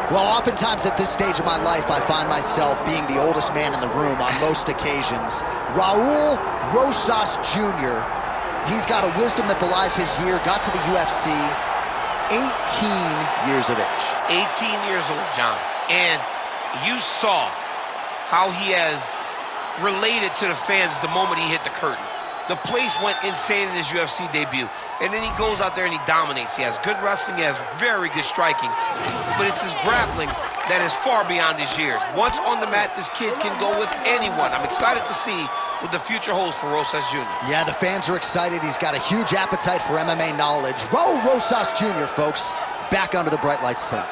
Well, oftentimes at this stage of my life, I find myself being the oldest man in the room on most occasions. Raul Rosas Jr., he's got a wisdom that belies his year, got to the UFC, 18 years of age. 18 years old, John. And you saw how he has related to the fans the moment he hit the curtain. The place went insane in his UFC debut. And then he goes out there and he dominates. He has good wrestling, he has very good striking. But it's his grappling that is far beyond his years. Once on the mat, this kid can go with anyone. I'm excited to see what the future holds for Rosas Jr. Yeah, the fans are excited. He's got a huge appetite for MMA knowledge. Raul Rosas Jr., folks, back under the bright lights tonight.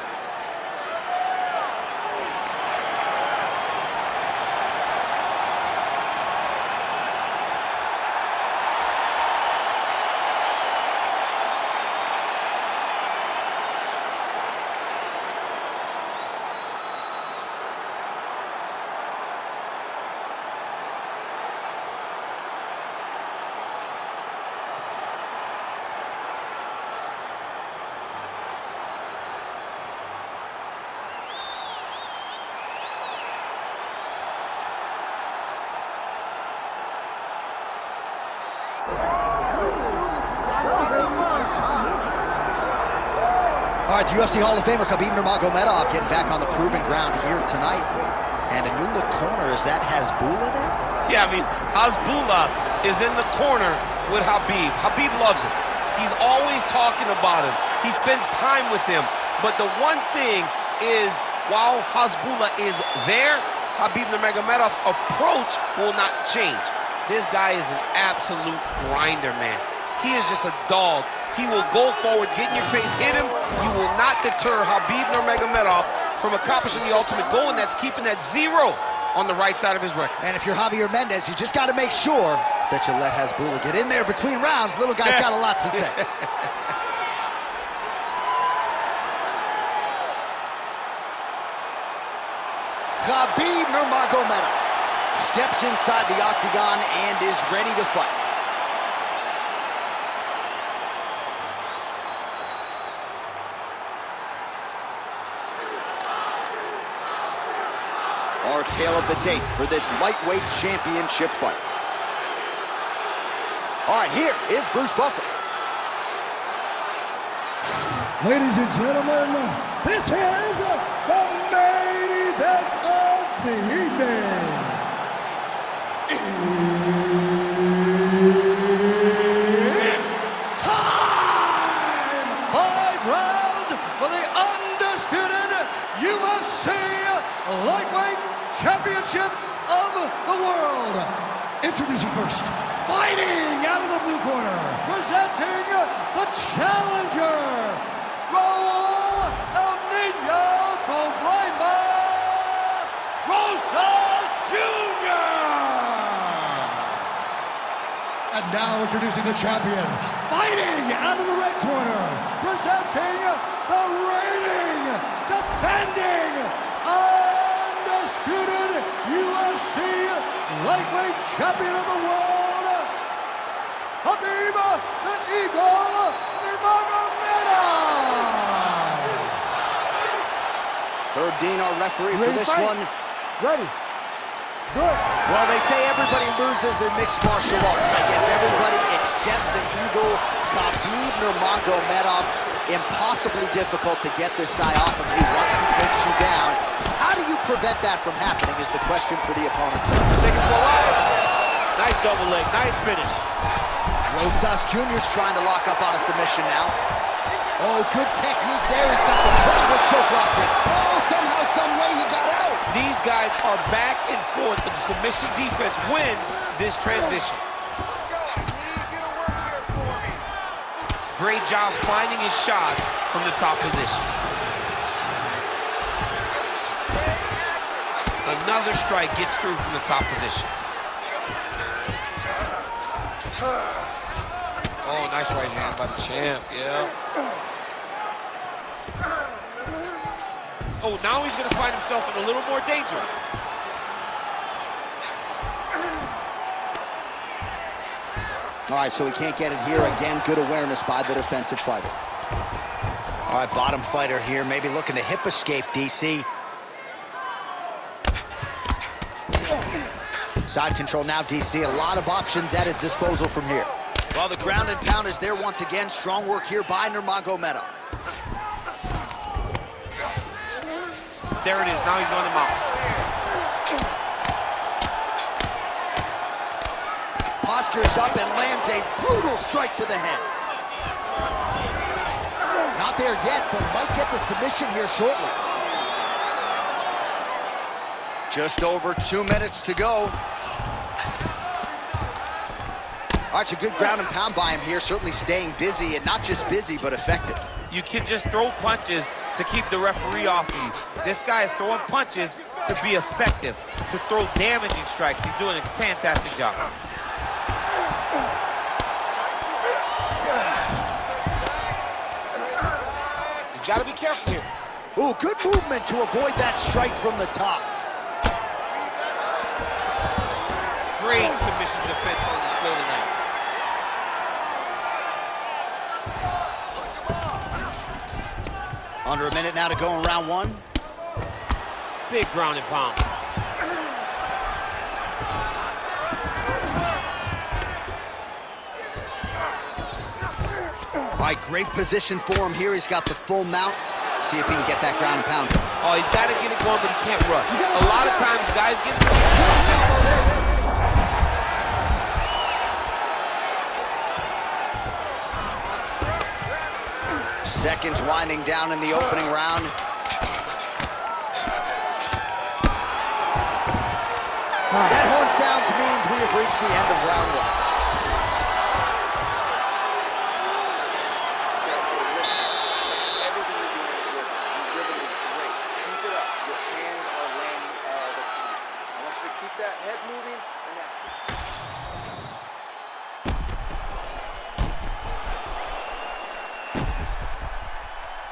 All right, the UFC Hall of Famer Khabib Nurmagomedov getting back on the proving ground here tonight. And a new look corner, is that Hasbulla there? Yeah, I mean, Hasbulla is in the corner with Khabib. Khabib loves him. He's always talking about him. He spends time with him. But the one thing is, while Hasbulla is there, Khabib Nurmagomedov's approach will not change. This guy is an absolute grinder, man. He is just a dog. He will go forward, get in your face, hit him. You will not deter Khabib Nurmagomedov from accomplishing the ultimate goal, and that's keeping that 0 on the right side of his record. And if you're Javier Mendez, you just got to make sure that you let Hasbulla get in there between rounds. Little guy's got a lot to say. Khabib Nurmagomedov steps inside the octagon and is ready to fight. Our tale of the tape for this lightweight championship fight. All right, here is Bruce Buffer. Ladies and gentlemen, this is the main event of the evening. It's time! 5 rounds for the undisputed UFC lightweight championship of the world. Introducing first, fighting out of the blue corner, presenting the challenger, Raul Rosas Jr. And now introducing the champion, fighting out of the red corner, presenting the reigning, defending, undisputed UFC lightweight champion of the world, Khabib the Eagle Nurmagomedov. Herb Dean, our referee for this one. Ready. Good. Well, they say everybody loses in mixed martial arts. I guess everybody except the Eagle, Khabib Nurmagomedov. Impossibly difficult to get this guy off of you once he takes you down. How do you prevent that from happening is the question for the opponent tonight. Take it for a ride. Nice double leg, nice finish. Rosas Jr.'s trying to lock up on a submission now. Oh, good technique there. He's got the triangle choke locked in. Oh, somehow, some way he got out. These guys are back and forth, but the submission defense wins this transition. Great job finding his shots from the top position. Another strike gets through from the top position. Oh, nice right hand by the champ, yeah. Oh, now he's gonna find himself in a little more danger. All right, so he can't get it here. Again, good awareness by the defensive fighter. All right, bottom fighter here, maybe looking to hip escape, DC. Side control now, DC. A lot of options at his disposal from here. Well, the ground and pound is there once again. Strong work here by Nurmagomedov. There it is. Now he's on the mount. Postures up and lands a brutal strike to the head. Not there yet, but might get the submission here shortly. Just over 2 minutes to go. All right, a good ground and pound by him here, certainly staying busy, and not just busy, but effective. You can just throw punches to keep the referee off of you. This guy is throwing punches to be effective, to throw damaging strikes. He's doing a fantastic job. He's got to be careful here. Ooh, good movement to avoid that strike from the top. Great submission defense on display tonight. Under a minute now to go in round one. Big ground and pound. All right, great position for him here. He's got the full mount. See if he can get that ground and pound. Oh, he's got to get it going, but he can't rush. A lot of times, guys get it. Seconds winding down in the opening round. That horn sounds means we have reached the end of round one. Everything you're doing is working. Your rhythm is great. Keep it up. Your hands are landing all the time. I want you to keep that head moving and that.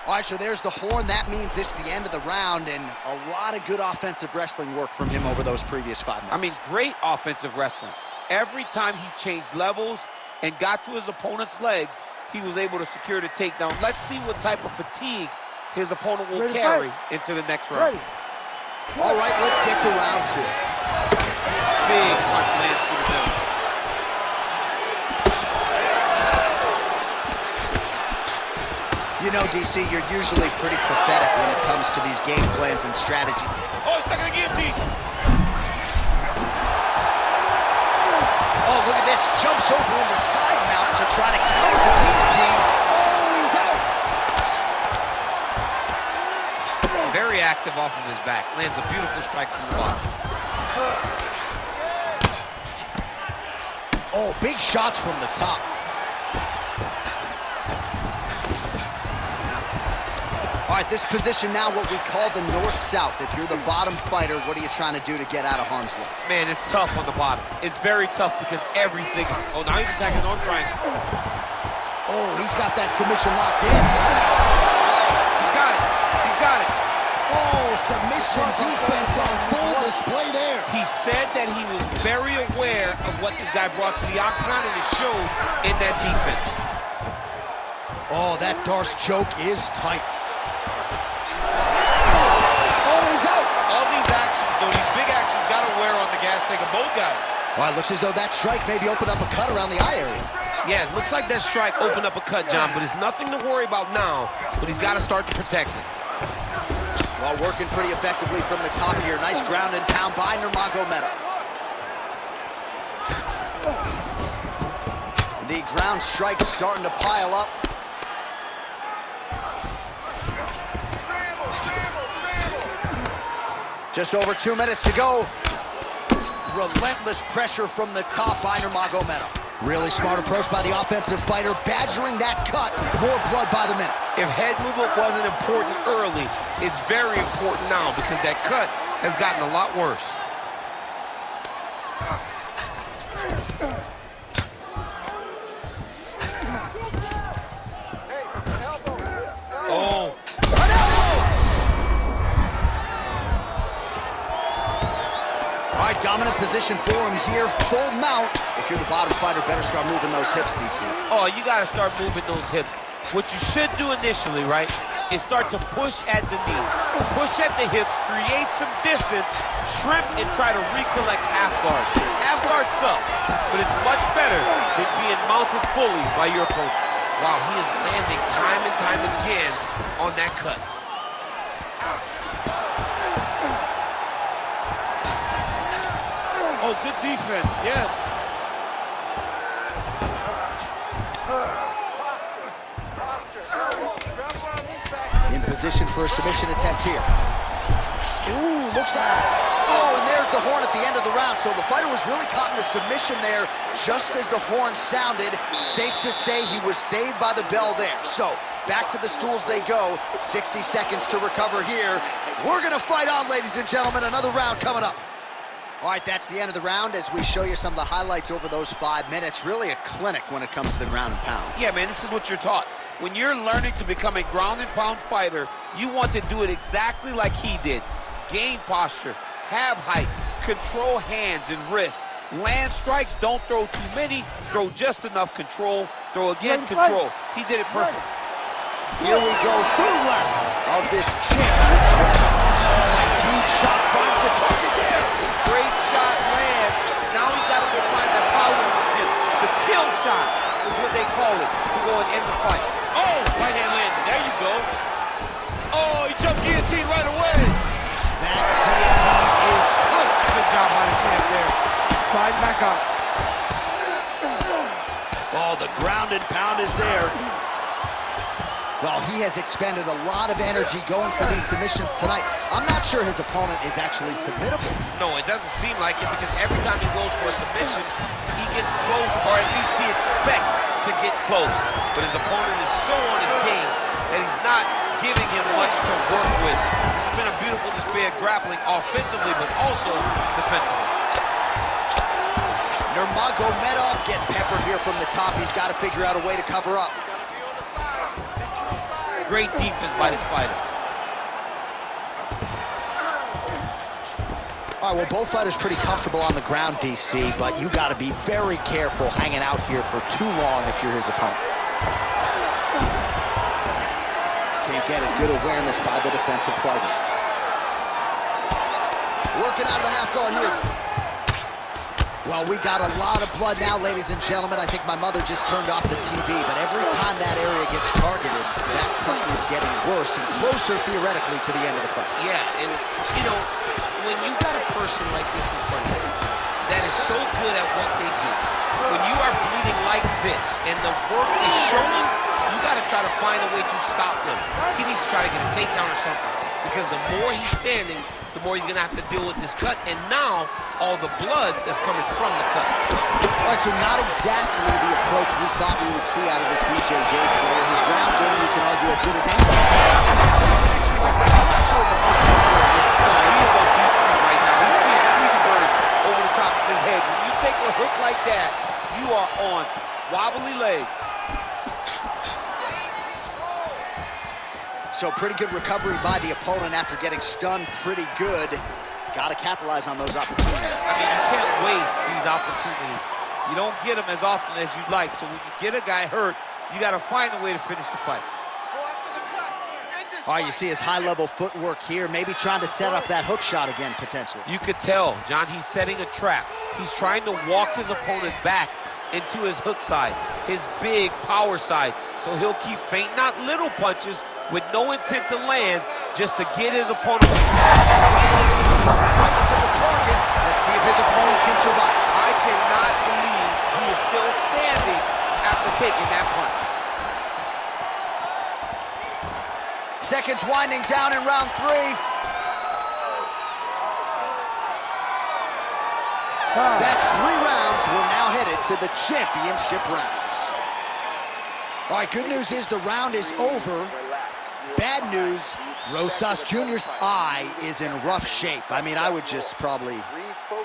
All right, so there's the horn. That means it's the end of the round, and a lot of good offensive wrestling work from him over those previous 5 minutes. I mean, great offensive wrestling. Every time he changed levels and got to his opponent's legs, he was able to secure the takedown. Let's see what type of fatigue his opponent will carry into the next round. All right, let's get to round two. Big punch lands through the middle. You know, DC, you're usually pretty prophetic when it comes to these game plans and strategy. Oh, he's stuck in the guillotine. Oh, look at this. Jumps over into side mount to try to counter the guillotine. Oh, he's out. Very active off of his back. Lands a beautiful strike from the bottom. Oh, big shots from the top. All right, this position now what we call the north-south. If you're the bottom fighter, what are you trying to do to get out of harm's way? Man, it's tough on the bottom. It's very tough because everything's... Oh, now he's attacking the arm triangle. Oh, he's got that submission locked in. He's got it. He's got it. Oh, submission defense on full display there. He said that he was very aware of what this guy brought to the octagon, and it showed in that defense. Oh, that Darce choke is tight. These big actions got to wear on the gas tank of both guys. Well, it looks as though that strike maybe opened up a cut around the eye area. Yeah, it looks like that strike opened up a cut, John, but it's nothing to worry about now, but he's got to start to protect it. Well, working pretty effectively from the top here. Nice ground and pound by Nurmagomedov. The ground strike's starting to pile up. Just over 2 minutes to go. Relentless pressure from the top by Nurmagomedov. Really smart approach by the offensive fighter, badgering that cut. More blood by the minute. If head movement wasn't important early, it's very important now because that cut has gotten a lot worse. Oh. All right, dominant position for him here, full mount. If you're the bottom fighter, better start moving those hips, DC. Oh, you got to start moving those hips. What you should do initially, right, is start to push at the knees, push at the hips, create some distance, shrimp, and try to recollect half guard. Half guard sucks, but it's much better than being mounted fully by your opponent. Wow, he is landing time and time again on that cut. Oh, good defense, yes. In position for a submission attempt here. Ooh, looks like... Oh, and there's the horn at the end of the round. So the fighter was really caught in a submission there just as the horn sounded. Safe to say he was saved by the bell there. So back to the stools they go. 60 seconds to recover here. We're going to fight on, ladies and gentlemen. Another round coming up. All right, that's the end of the round as we show you some of the highlights over those 5 minutes. Really a clinic when it comes to the ground and pound. Yeah, man, this is what you're taught. When you're learning to become a ground and pound fighter, you want to do it exactly like he did. Gain posture, have height, control hands and wrists. Land strikes, don't throw too many, throw just enough control, throw again, control. He did it perfect. Here we go, 3 rounds of this championship. Huge shot finds the target there. Great shot lands. Now he's got to go find that power hit. The kill shot is what they call it to go and end the fight. Oh, right hand landed. There you go. Oh, he jumped guillotine right away. That guillotine is tight. Good job by the champ there. Slide back up. Oh, the ground and pound is there. Well, he has expended a lot of energy going for these submissions tonight. I'm not sure his opponent is actually submittable. No, it doesn't seem like it because every time he goes for a submission, he gets close, or at least he expects to get close. But his opponent is so on his game that he's not giving him much to work with. This has been a beautiful display of grappling offensively, but also defensively. Nurmagomedov getting peppered here from the top. He's got to figure out a way to cover up. Great defense by this fighter. All right, well, both fighters pretty comfortable on the ground, DC, but you got to be very careful hanging out here for too long if you're his opponent. Can't get it. Good awareness by the defensive fighter. Working out of the half guard here. Well, we got a lot of blood now, ladies and gentlemen. I think my mother just turned off the TV, but every time that area gets targeted, that cut is getting worse and closer, theoretically, to the end of the fight. Yeah, and, you know, when you got a person like this in front of you that is so good at what they do, when you are bleeding like this and the work is showing, you got to try to find a way to stop them. He needs to try to get a takedown or something, because the more he's standing, the more he's going to have to deal with this cut, and now all the blood that's coming from the cut. All right, so not exactly the approach we thought we would see out of this BJJ player. His ground game, you can argue, as good as any. I'm not sure his opponent knows where he is. No, he is on beat street right now. He's seeing Tweety Bird over the top of his head. When you take a hook like that, you are on wobbly legs. So pretty good recovery by the opponent after getting stunned pretty good. Got to capitalize on those opportunities. I mean, you can't waste these opportunities. You don't get them as often as you'd like. So when you get a guy hurt, you got to find a way to finish the fight. All right, you see his high-level footwork here, maybe trying to set up that hook shot again, potentially. You could tell, John, he's setting a trap. He's trying to walk his opponent back into his hook side, his big power side. So he'll keep feint, not little punches, with no intent to land, just to get his opponent right to the target. Let's see if his opponent can survive. I cannot believe he is still standing after taking that punch. Seconds winding down in round 3. That's 3 rounds. We're now headed to the championship rounds. All right, good news is the round is over. Bad news, Rosas Jr.'s eye is in rough shape. I mean, I would just probably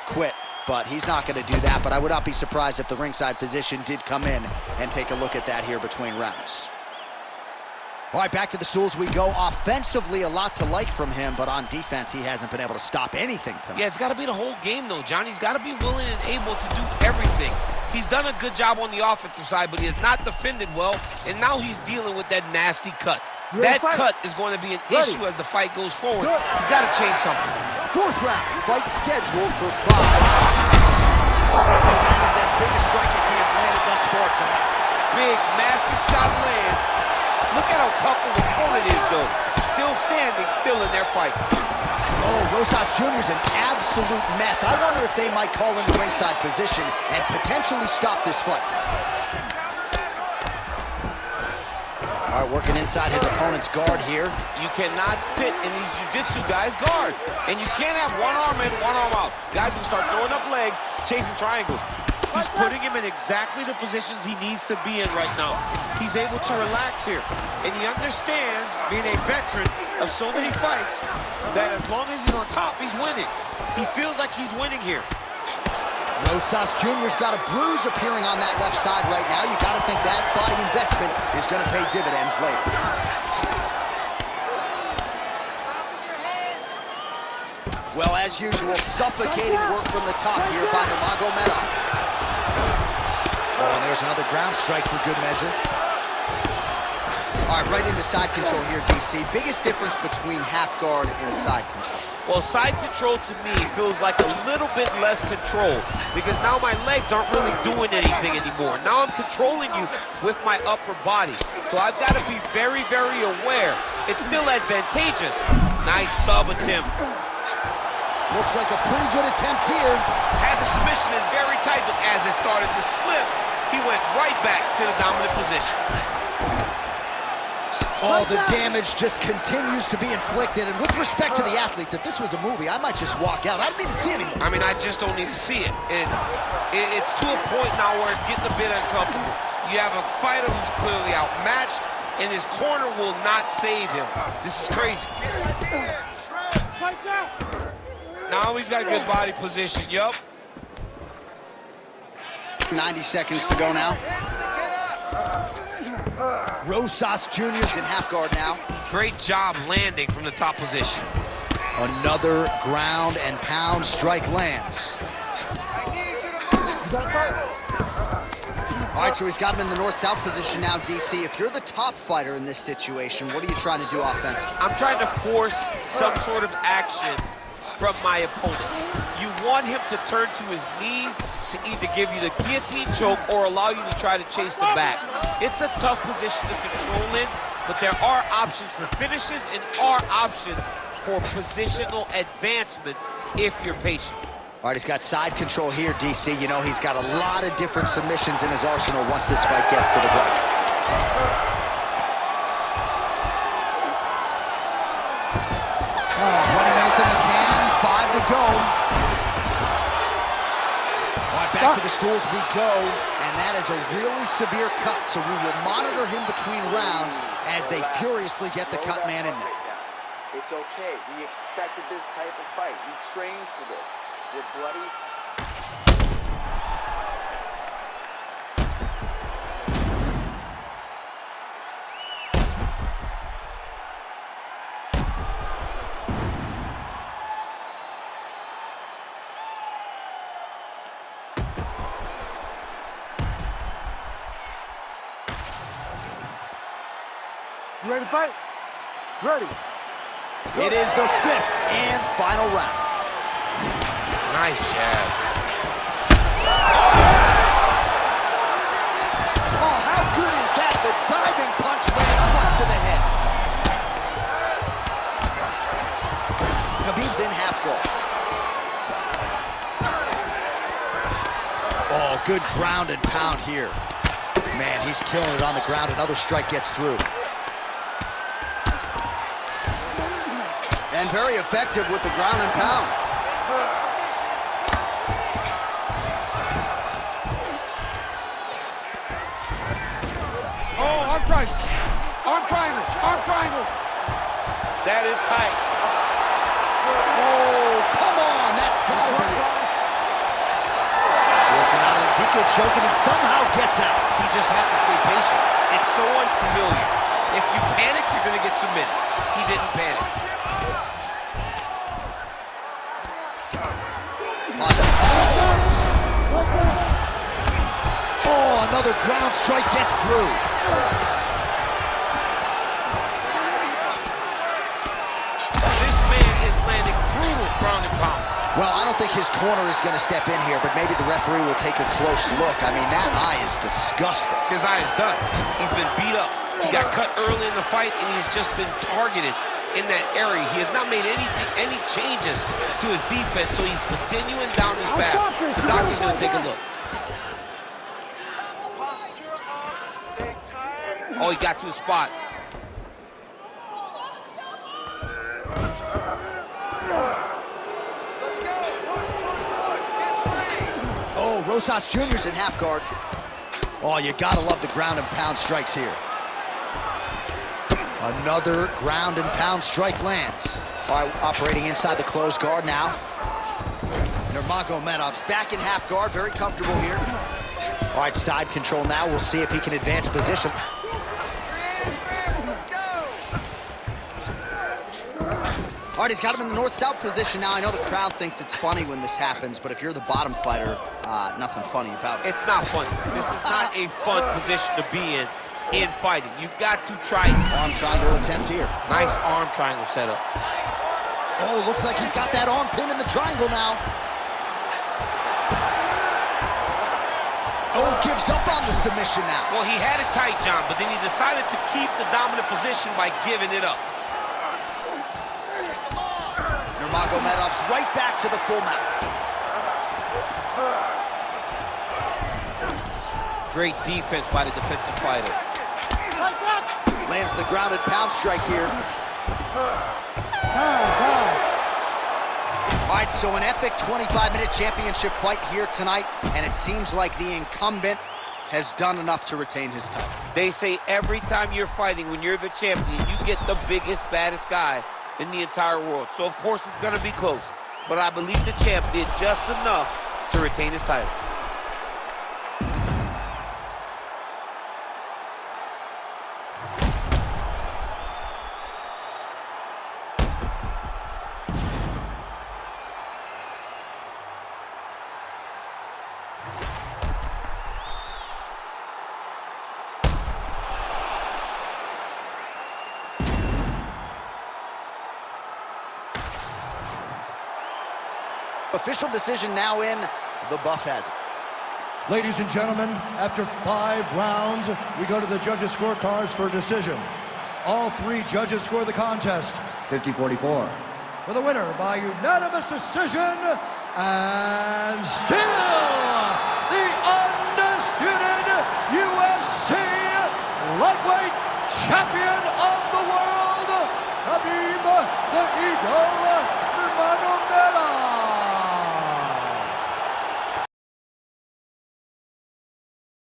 quit, but he's not going to do that. But I would not be surprised if the ringside physician did come in and take a look at that here between rounds. All right, back to the stools we go. Offensively, a lot to like from him, but on defense, he hasn't been able to stop anything tonight. Yeah, it's got to be the whole game, though, Johnny. He's got to be willing and able to do everything. He's done a good job on the offensive side, but he has not defended well, and now he's dealing with that nasty cut. That cut is going to be an issue as the fight goes forward. He's got to change something. Fourth round, fight scheduled for 5. That is as big a strike as he has landed thus far tonight. Big, massive shot lands. Look at how tough his opponent is, though. Still standing, still in their fight. Oh, Rosas Jr. is an absolute mess. I wonder if they might call him ringside position and potentially stop this fight. All right, working inside his opponent's guard here. You cannot sit in these jiu-jitsu guys' guard. And you can't have one arm in, one arm out. Guys will start throwing up legs, chasing triangles. He's putting him in exactly the positions he needs to be in right now. He's able to relax here. And he understands, being a veteran of so many fights, that as long as he's on top, he's winning. He feels like he's winning here. Rosas Jr.'s got a bruise appearing on that left side right now. You got to think that body investment is going to pay dividends later. Well, as usual, suffocating work from the top here by Nurmagomedov. Oh, and there's another ground strike for good measure. All right, right into side control here, DC. Biggest difference between half guard and side control? Well, side control to me feels like a little bit less control because now my legs aren't really doing anything anymore. Now I'm controlling you with my upper body. So I've got to be very, very aware. It's still advantageous. Nice sub attempt. Looks like a pretty good attempt here. Had the submission in very tight, but as it started to slip, he went right back to the dominant position. Oh, the damage just continues to be inflicted. And with respect to the athletes, if this was a movie, I might just walk out. I don't need to see anymore. I mean, I just don't need to see it. It's to a point now where it's getting a bit uncomfortable. You have a fighter who's clearly outmatched, and his corner will not save him. This is crazy. Now he's got a good body position, yup. 90 seconds to go now. Rosas Jr.'s in half guard now. Great job landing from the top position. Another ground and pound strike lands. All right, so he's got him in the north-south position now, DC. If you're the top fighter in this situation, what are you trying to do offensively? I'm trying to force some sort of action from my opponent. You want him to turn to his knees to either give you the guillotine choke or allow you to try to chase the back. It's a tough position to control in, but there are options for finishes and are options for positional advancements if you're patient. All right, he's got side control here, DC. You know, he's got a lot of different submissions in his arsenal once this fight gets to the ground. 20 minutes in the can, 5 to go. All right, back to the stools we go, and that is a really severe cut, so we will monitor him between rounds as they furiously get the cut man in there. It's okay. We expected this type of fight. We trained for this. We're bloody. You ready to fight? Ready. It is the 5th and final round. Nice jab. Oh, how good is that? The diving punch lands flush to the head. Khabib's in half guard. Oh, good ground and pound here. Man, he's killing it on the ground. Another strike gets through. And very effective with the ground and pound. Oh, arm triangle. Arm triangle. Arm triangle. That is tight. Oh, come on. That's got to be it. Working out Ezekiel choking and somehow gets out. He just had to stay patient. It's so unfamiliar. If you panic, you're going to get submitted. He didn't panic. Oh, another ground strike gets through. This man is landing brutal ground and pound. Well, I don't think his corner is going to step in here, but maybe the referee will take a close look. I mean, that eye is disgusting. His eye is done. He's been beat up. He got cut early in the fight, and he's just been targeted in that area. He has not made any changes to his defense, so he's continuing down this path. The doctor's going to take a look. Oh, he got to his spot. Let's go. Push, push, push. Get free. Oh, Rosas Jr.'s in half guard. Oh, you gotta love the ground and pound strikes here. Another ground and pound strike lands. All right, operating inside the closed guard now. Nurmagomedov's back in half guard, very comfortable here. All right, side control now. We'll see if he can advance position. Create a scramble. Let's go. All right, he's got him in the north-south position now. I know the crowd thinks it's funny when this happens, but if you're the bottom fighter, nothing funny about it. It's not funny. This is not a fun position to be in fighting. You've got to try it. Arm triangle attempt here. Nice arm triangle setup. Oh, looks like he's got that arm pin in the triangle now. Oh, gives up on the submission now. Well, he had it tight, John, but then he decided to keep the dominant position by giving it up. Nurmagomedov's right back to the full mount. Great defense by the defensive fighter. Lands the grounded pound strike here. All right, so an epic 25-minute championship fight here tonight, and it seems like the incumbent has done enough to retain his title. They say every time you're fighting, when you're the champion, you get the biggest, baddest guy in the entire world. So, of course, it's going to be close. But I believe the champ did just enough to retain his title. Official decision now in. The buff has it. Ladies and gentlemen, after 5 rounds, we go to the judges' scorecards for a decision. All 3 judges score the contest 50-44. For the winner by unanimous decision, and still the undisputed UFC lightweight champion of the world, Khabib the Eagle Nurmagomedov.